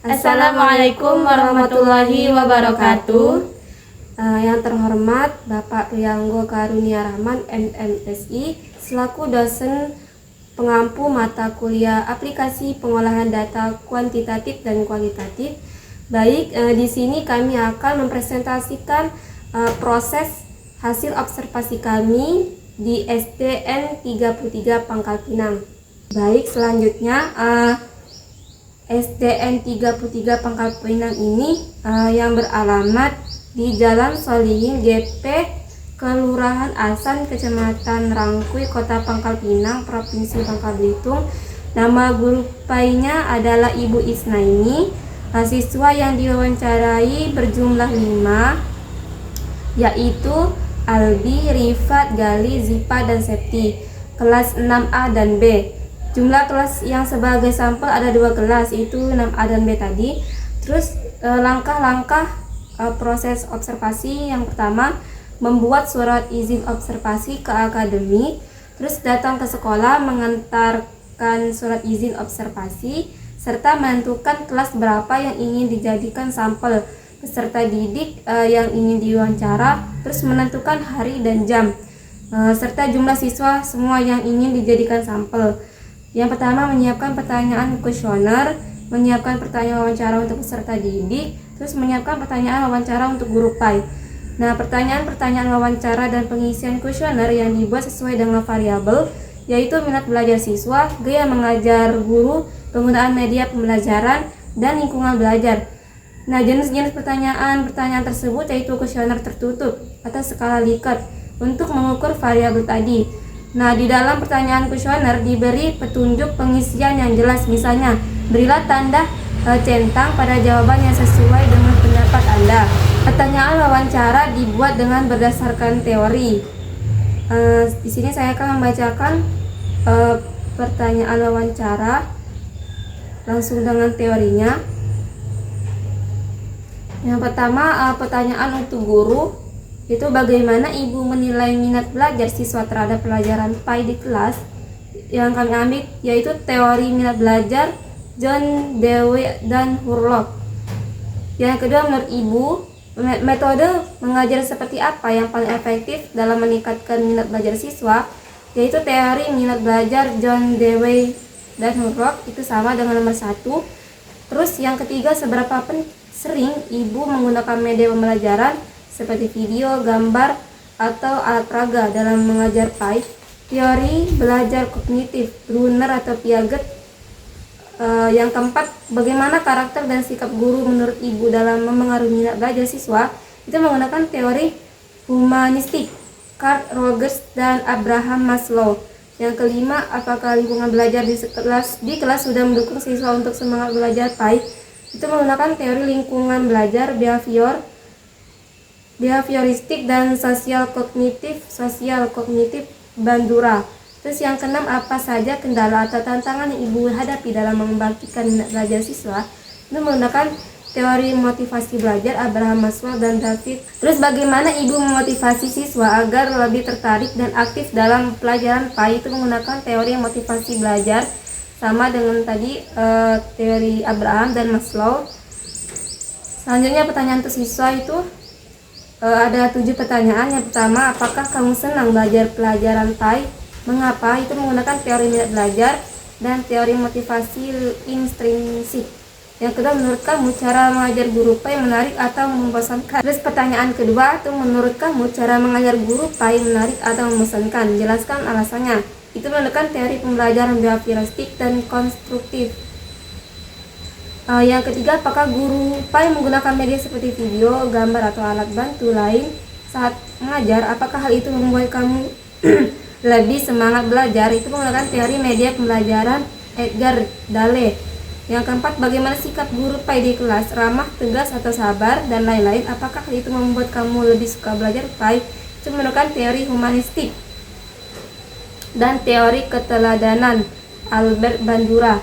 Assalamualaikum warahmatullahi wabarakatuh. Yang terhormat Bapak Prianggo Karunia Rahman MMSI selaku dosen pengampu mata kuliah aplikasi pengolahan data kuantitatif dan kualitatif. Baik, di sini kami akan mempresentasikan proses hasil observasi kami di SDN 33 Pangkal Pinang. Baik, selanjutnya SDN 33 Pangkal Pinang ini yang beralamat di Jalan Solihin GP, Kelurahan Asan, Kecamatan Rangkui, Kota Pangkal Pinang, Provinsi Bangka Belitung. Nama guru PAI-nya adalah Ibu Isnaini. Siswa yang diwawancarai berjumlah 5, yaitu Albi, Rifat, Gali, Zipa, dan Septi, kelas 6A dan B. Jumlah kelas yang sebagai sampel ada 2 kelas, yaitu 6A dan B tadi. Terus langkah-langkah proses observasi yang pertama, membuat surat izin observasi ke akademi, terus datang ke sekolah mengantarkan surat izin observasi, serta menentukan kelas berapa yang ingin dijadikan sampel, peserta didik yang ingin diwawancara, terus menentukan hari dan jam, serta jumlah siswa semua yang ingin dijadikan sampel. Yang pertama, menyiapkan pertanyaan kuesioner, menyiapkan pertanyaan wawancara untuk peserta didik, terus menyiapkan pertanyaan wawancara untuk guru PAI. Nah, pertanyaan wawancara dan pengisian kuesioner yang dibuat sesuai dengan variabel, yaitu minat belajar siswa, gaya mengajar guru, penggunaan media pembelajaran, dan lingkungan belajar. Nah, jenis-jenis pertanyaan tersebut yaitu kuesioner tertutup atau skala Likert untuk mengukur variabel tadi. Nah, di dalam pertanyaan kuesioner diberi petunjuk pengisian yang jelas, misalnya berilah tanda centang pada jawaban yang sesuai dengan pendapat Anda. Pertanyaan wawancara dibuat dengan berdasarkan teori. Di sini saya akan membacakan pertanyaan wawancara langsung dengan teorinya. Yang pertama, pertanyaan untuk guru, itu bagaimana ibu menilai minat belajar siswa terhadap pelajaran PAI di kelas. Yang kami ambil yaitu teori minat belajar John Dewey dan Hurlock. Yang kedua, menurut ibu, metode mengajar seperti apa yang paling efektif dalam meningkatkan minat belajar siswa, yaitu teori minat belajar John Dewey dan Hurlock, itu sama dengan nomor 1. Terus yang ketiga, seberapa sering ibu menggunakan media pembelajaran seperti video, gambar, atau alat peraga dalam mengajar PAI. Teori belajar kognitif Brunner atau Piaget. Yang keempat, bagaimana karakter dan sikap guru menurut ibu dalam memengaruhi minat belajar siswa, itu menggunakan teori humanistik Carl Rogers dan Abraham Maslow. Yang kelima, apakah lingkungan belajar di kelas sudah mendukung siswa untuk semangat belajar PAI, itu menggunakan teori lingkungan belajar behavioristik dan sosial kognitif Bandura. Terus yang keenam, apa saja kendala atau tantangan yang ibu hadapi dalam membangkitkan minat belajar siswa, itu menggunakan teori motivasi belajar Abraham Maslow dan David. Terus bagaimana ibu memotivasi siswa agar lebih tertarik dan aktif dalam pelajaran PAI, itu menggunakan teori motivasi belajar sama dengan tadi teori Abraham dan Maslow. Selanjutnya pertanyaan untuk siswa itu ada 7 pertanyaan. Yang pertama, apakah kamu senang belajar pelajaran PAI? Mengapa? Itu menggunakan teori minat belajar dan teori motivasi intrinsik. Yang kedua, menurut kamu cara mengajar guru PAI menarik atau membosankan? Terus pertanyaan kedua, itu menurut kamu cara mengajar guru PAI menarik atau membosankan? Jelaskan alasannya. Itu menggunakan teori pembelajaran behavioristik dan konstruktif. Yang ketiga, apakah guru PAI menggunakan media seperti video, gambar, atau alat bantu lain saat mengajar? Apakah hal itu membuat kamu lebih semangat belajar? Itu menggunakan teori media pembelajaran Edgar Dale. Yang keempat, bagaimana sikap guru PAI di kelas, ramah, tegas, atau sabar, dan lain-lain? Apakah itu membuat kamu lebih suka belajar PAI? Itu menggunakan teori humanistik dan teori keteladanan Albert Bandura.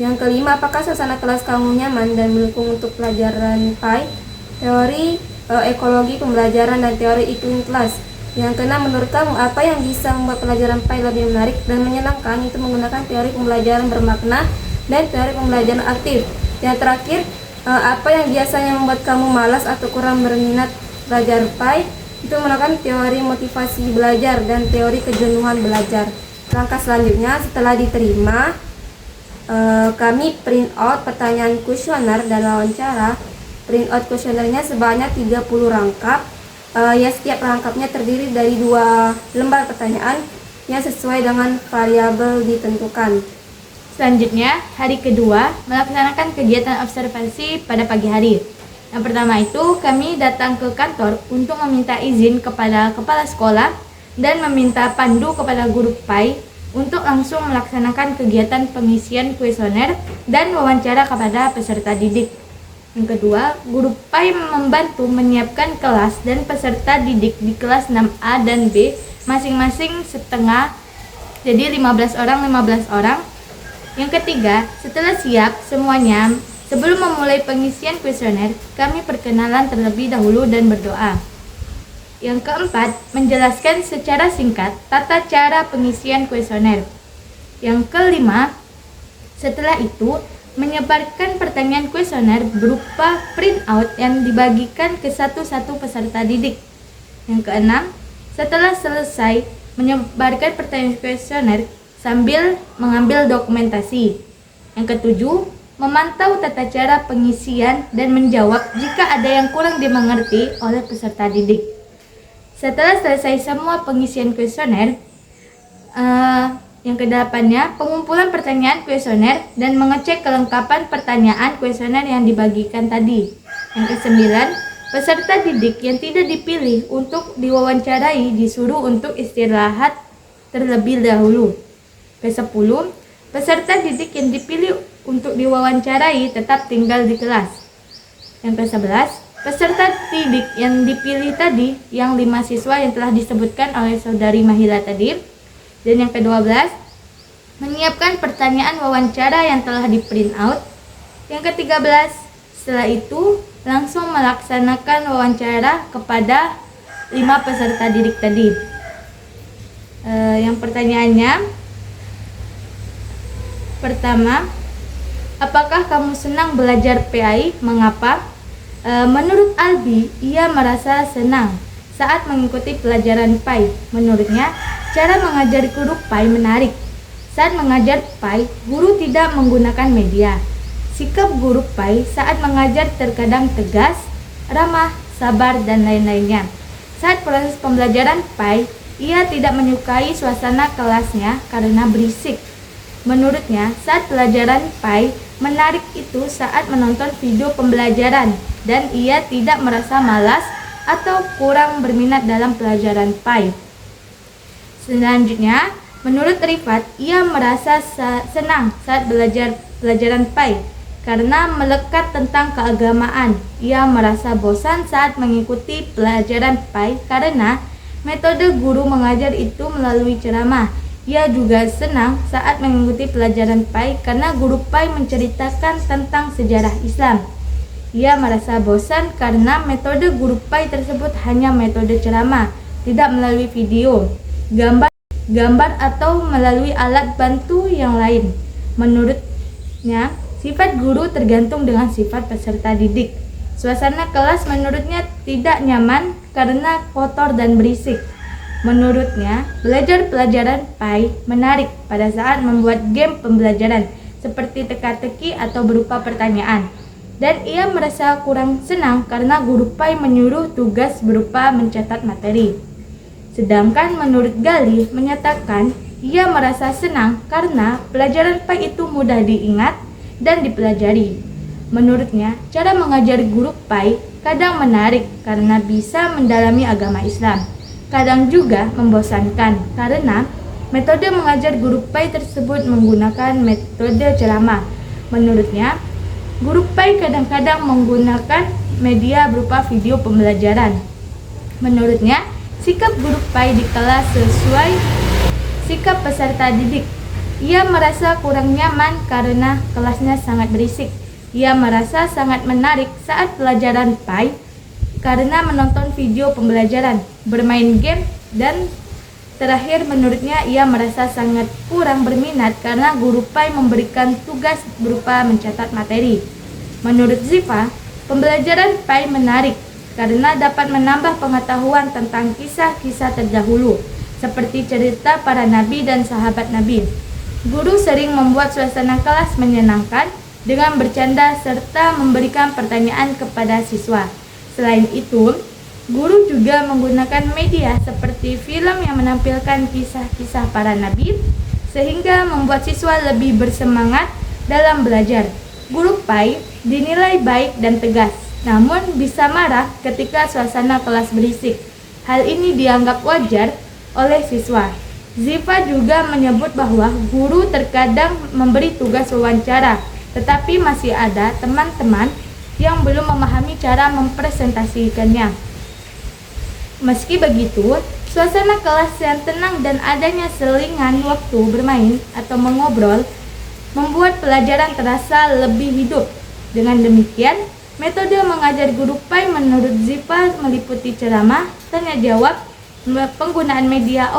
Yang kelima, apakah suasana kelas kamu nyaman dan mendukung untuk pelajaran PAI? Teori ekologi pembelajaran dan teori iklim kelas. Yang keenam, menurut kamu apa yang bisa membuat pelajaran PAI lebih menarik dan menyenangkan? Itu menggunakan teori pembelajaran bermakna dan teori pembelajaran aktif. Yang terakhir, apa yang biasanya membuat kamu malas atau kurang berminat belajar PAI? Itu merupakan teori motivasi belajar dan teori kejenuhan belajar. Langkah selanjutnya, setelah diterima, kami print out pertanyaan kuesioner dan wawancara. Print out kuesionernya sebanyak 30 rangkap. Setiap rangkapnya terdiri dari 2 lembar pertanyaan yang sesuai dengan variabel ditentukan. Selanjutnya, hari kedua melaksanakan kegiatan observasi pada pagi hari. Yang pertama itu, kami datang ke kantor untuk meminta izin kepada kepala sekolah dan meminta pandu kepada guru PAI untuk langsung melaksanakan kegiatan pengisian kuesioner dan wawancara kepada peserta didik. Yang kedua, guru PAI membantu menyiapkan kelas dan peserta didik di kelas 6A dan B masing-masing setengah, jadi 15 orang. Yang ketiga, setelah siap semuanya, sebelum memulai pengisian kuesioner, kami perkenalan terlebih dahulu dan berdoa. Yang keempat, menjelaskan secara singkat tata cara pengisian kuesioner. Yang kelima, setelah itu, menyebarkan pertanyaan kuesioner berupa printout yang dibagikan ke satu-satu peserta didik. Yang keenam, setelah selesai menyebarkan pertanyaan kuesioner sambil mengambil dokumentasi. Yang ketujuh, memantau tata cara pengisian dan menjawab jika ada yang kurang dimengerti oleh peserta didik. Setelah selesai semua pengisian kuesioner, yang kedelapannya, pengumpulan pertanyaan kuesioner dan mengecek kelengkapan pertanyaan kuesioner yang dibagikan tadi. Yang kesembilan, peserta didik yang tidak dipilih untuk diwawancarai disuruh untuk istirahat terlebih dahulu. Ke-10, peserta didik yang dipilih untuk diwawancarai tetap tinggal di kelas. Yang ke-11, peserta didik yang dipilih tadi, yang 5 siswa yang telah disebutkan oleh Saudari Mahila tadi. Dan yang ke-12, menyiapkan pertanyaan wawancara yang telah di-print out. Yang ke-13, setelah itu langsung melaksanakan wawancara kepada 5 peserta didik tadi. Yang pertanyaannya, pertama, apakah kamu senang belajar PAI? Mengapa? Menurut Albi, ia merasa senang saat mengikuti pelajaran PAI. Menurutnya, cara mengajar guru PAI menarik. Saat mengajar PAI, guru tidak menggunakan media. Sikap guru PAI saat mengajar terkadang tegas, ramah, sabar, dan lain-lainnya. Saat proses pembelajaran PAI, ia tidak menyukai suasana kelasnya karena berisik. Menurutnya, saat pelajaran PAI menarik itu saat menonton video pembelajaran dan ia tidak merasa malas atau kurang berminat dalam pelajaran PAI. Selanjutnya, menurut Rifat, ia merasa senang saat belajar pelajaran PAI karena melekat tentang keagamaan. Ia merasa bosan saat mengikuti pelajaran PAI karena metode guru mengajar itu melalui ceramah. Ia juga senang saat mengikuti pelajaran PAI karena guru PAI menceritakan tentang sejarah Islam. Ia merasa bosan karena metode guru PAI tersebut hanya metode ceramah, tidak melalui video, gambar atau melalui alat bantu yang lain. Menurutnya, sifat guru tergantung dengan sifat peserta didik. Suasana kelas menurutnya tidak nyaman karena kotor dan berisik. Menurutnya, belajar pelajaran PAI menarik pada saat membuat game pembelajaran seperti teka-teki atau berupa pertanyaan. Dan ia merasa kurang senang karena guru PAI menyuruh tugas berupa mencatat materi. Sedangkan menurut Gali menyatakan ia merasa senang karena pelajaran PAI itu mudah diingat dan dipelajari. Menurutnya, cara mengajar guru PAI kadang menarik karena bisa mendalami agama Islam. Kadang juga membosankan karena metode mengajar guru PAI tersebut menggunakan metode ceramah. Menurutnya, guru PAI kadang-kadang menggunakan media berupa video pembelajaran. Menurutnya, sikap guru PAI di kelas sesuai sikap peserta didik. Ia merasa kurang nyaman karena kelasnya sangat berisik. Ia merasa sangat menarik saat pelajaran PAI karena menonton video pembelajaran, bermain game, dan terakhir menurutnya ia merasa sangat kurang berminat karena guru PAI memberikan tugas berupa mencatat materi. Menurut Ziva, pembelajaran PAI menarik karena dapat menambah pengetahuan tentang kisah-kisah terdahulu, seperti cerita para nabi dan sahabat nabi. Guru sering membuat suasana kelas menyenangkan dengan bercanda serta memberikan pertanyaan kepada siswa. Selain itu, guru juga menggunakan media seperti film yang menampilkan kisah-kisah para nabi, sehingga membuat siswa lebih bersemangat dalam belajar. Guru PAI dinilai baik dan tegas, namun bisa marah ketika suasana kelas berisik. Hal ini dianggap wajar oleh siswa. Ziva juga menyebut bahwa guru terkadang memberi tugas wawancara, tetapi masih ada teman-teman yang belum memahami cara mempresentasikannya. Meski begitu, suasana kelas yang tenang dan adanya selingan waktu bermain atau mengobrol membuat pelajaran terasa lebih hidup. Dengan demikian, metode mengajar guru PAI menurut Ziva meliputi ceramah, tanya jawab, penggunaan media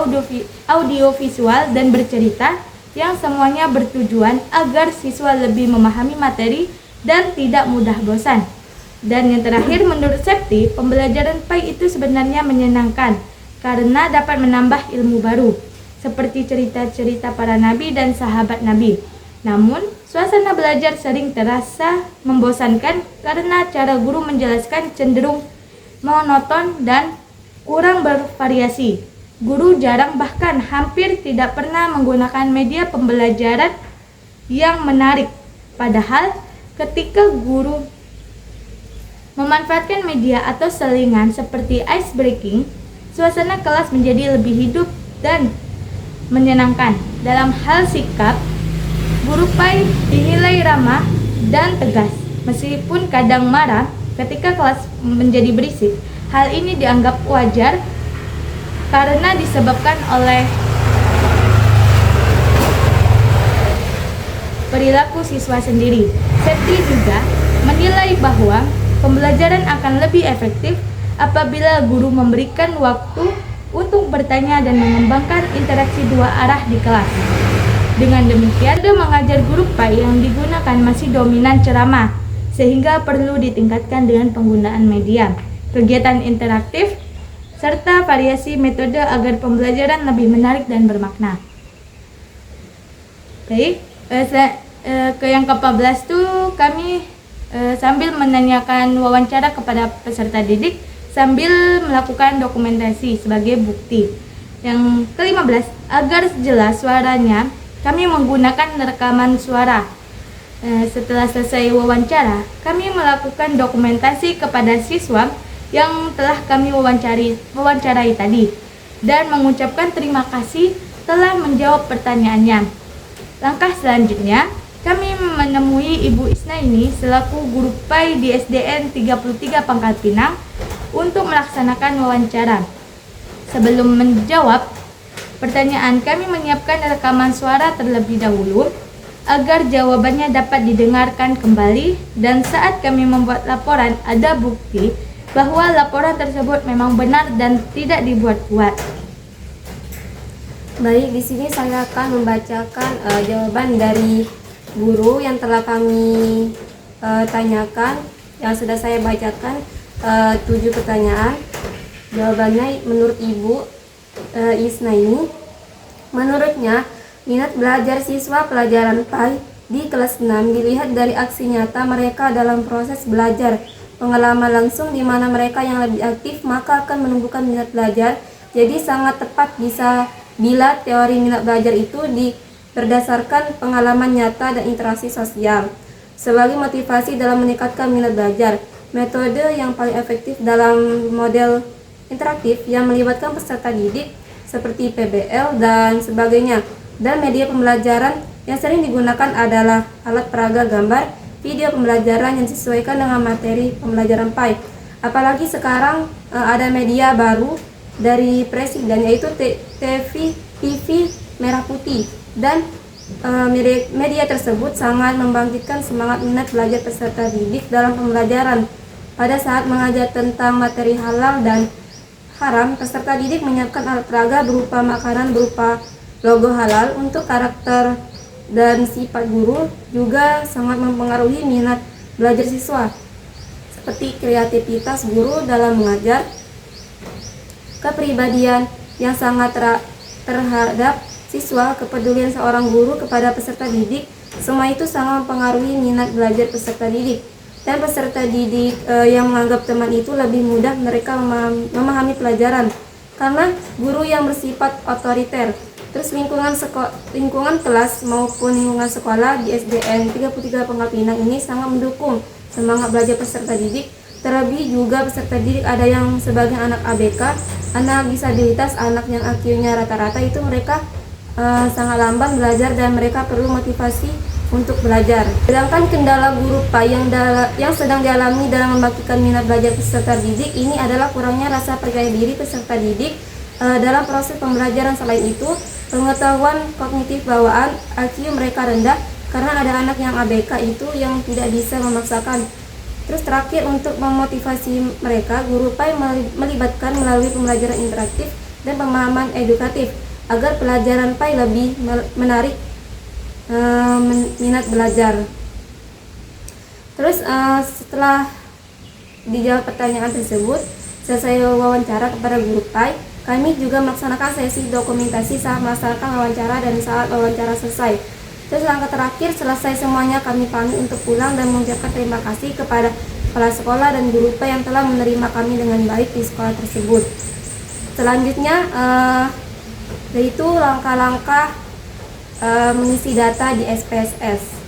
audiovisual dan bercerita yang semuanya bertujuan agar siswa lebih memahami materi dan tidak mudah bosan. Dan yang terakhir, menurut Septi, pembelajaran PAI itu sebenarnya menyenangkan karena dapat menambah ilmu baru, seperti cerita-cerita para nabi dan sahabat nabi. Namun, suasana belajar sering terasa membosankan karena cara guru menjelaskan cenderung monoton dan kurang bervariasi. Guru jarang bahkan hampir tidak pernah menggunakan media pembelajaran yang menarik. Padahal ketika guru memanfaatkan media atau selingan seperti ice breaking, suasana kelas menjadi lebih hidup dan menyenangkan. Dalam hal sikap, guru PAI dinilai ramah dan tegas. Meskipun kadang marah ketika kelas menjadi berisik, hal ini dianggap wajar karena disebabkan oleh perilaku siswa sendiri. Septi juga menilai bahwa pembelajaran akan lebih efektif apabila guru memberikan waktu untuk bertanya dan mengembangkan interaksi dua arah di kelas. Dengan demikian, mengajar guru PAI yang digunakan masih dominan ceramah, sehingga perlu ditingkatkan dengan penggunaan media, kegiatan interaktif, serta variasi metode agar pembelajaran lebih menarik dan bermakna. Baik, ke yang ke-14 tuh kami sambil menanyakan wawancara kepada peserta didik sambil melakukan dokumentasi sebagai bukti. Yang ke-15, agar jelas suaranya, kami menggunakan rekaman suara. Setelah selesai wawancara, kami melakukan dokumentasi kepada siswa yang telah kami wawancarai tadi dan mengucapkan terima kasih telah menjawab pertanyaannya. Langkah selanjutnya, kami menemui Ibu Isnaini selaku guru PAI di SDN 33 Pangkal Pinang untuk melaksanakan wawancara. Sebelum menjawab pertanyaan, kami menyiapkan rekaman suara terlebih dahulu agar jawabannya dapat didengarkan kembali, dan saat kami membuat laporan ada bukti bahwa laporan tersebut memang benar dan tidak dibuat-buat. Baik, di sini saya akan membacakan jawaban dari guru yang telah kami tanyakan, yang sudah saya bacakan 7 pertanyaan. Jawabannya menurut Ibu Isnaini, menurutnya minat belajar siswa pelajaran PAI di kelas 6 dilihat dari aksi nyata mereka dalam proses belajar. Pengalaman langsung di mana mereka yang lebih aktif maka akan menumbuhkan minat belajar. Jadi sangat tepat bila teori minat belajar itu berdasarkan pengalaman nyata dan interaksi sosial. Sebagai motivasi dalam meningkatkan minat belajar, metode yang paling efektif dalam model interaktif yang melibatkan peserta didik seperti PBL dan sebagainya. Dan media pembelajaran yang sering digunakan adalah alat peraga gambar, video pembelajaran yang disesuaikan dengan materi pembelajaran PAI. Apalagi sekarang ada media baru dari Presiden, yaitu TV merah putih, dan media tersebut sangat membangkitkan semangat minat belajar peserta didik dalam pembelajaran. Pada saat mengajar tentang materi halal dan haram, peserta didik menyiapkan alat peraga berupa makanan berupa logo halal. Untuk karakter dan sifat guru juga sangat mempengaruhi minat belajar siswa, seperti kreativitas guru dalam mengajar, kepribadian yang sangat terhadap siswa, kepedulian seorang guru kepada peserta didik. Semua itu sangat mempengaruhi minat belajar peserta didik. Dan peserta didik yang menganggap teman itu lebih mudah mereka memahami pelajaran karena guru yang bersifat otoriter. Terus lingkungan kelas maupun lingkungan sekolah di SDN 33 Pangkal Pinang ini sangat mendukung semangat belajar peserta didik. Terlebih juga peserta didik ada yang sebagian anak ABK, anak disabilitas, anak yang IQ-nya rata-rata, itu mereka sangat lamban belajar dan mereka perlu motivasi untuk belajar. Sedangkan kendala guru Pak yang sedang dialami dalam membangkitkan minat belajar peserta didik ini adalah kurangnya rasa percaya diri peserta didik dalam proses pembelajaran. Selain itu, pengetahuan kognitif bawaan IQ mereka rendah karena ada anak yang ABK itu yang tidak bisa memaksakan. Terus terakhir, untuk memotivasi mereka, guru PAI melibatkan melalui pembelajaran interaktif dan pemahaman edukatif agar pelajaran PAI lebih menarik minat belajar. Terus setelah dijawab pertanyaan tersebut, selesai wawancara kepada guru PAI, kami juga melaksanakan sesi dokumentasi saat melaksanakan wawancara dan saat wawancara selesai. Terus langkah terakhir, selesai semuanya, kami pamit untuk pulang dan mengucapkan terima kasih kepada kepala sekolah dan guru PAI yang telah menerima kami dengan baik di sekolah tersebut. Selanjutnya yaitu langkah-langkah mengisi data di SPSS.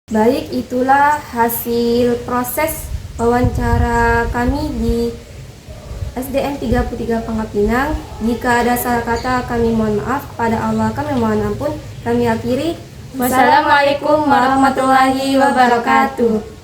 Baik, itulah hasil proses wawancara kami di SDN 33 Pangkal Pinang. Jika ada salah kata, kami mohon maaf. Kepada Allah kami mohon ampun. Kami akhiri. Wassalamualaikum warahmatullahi wabarakatuh.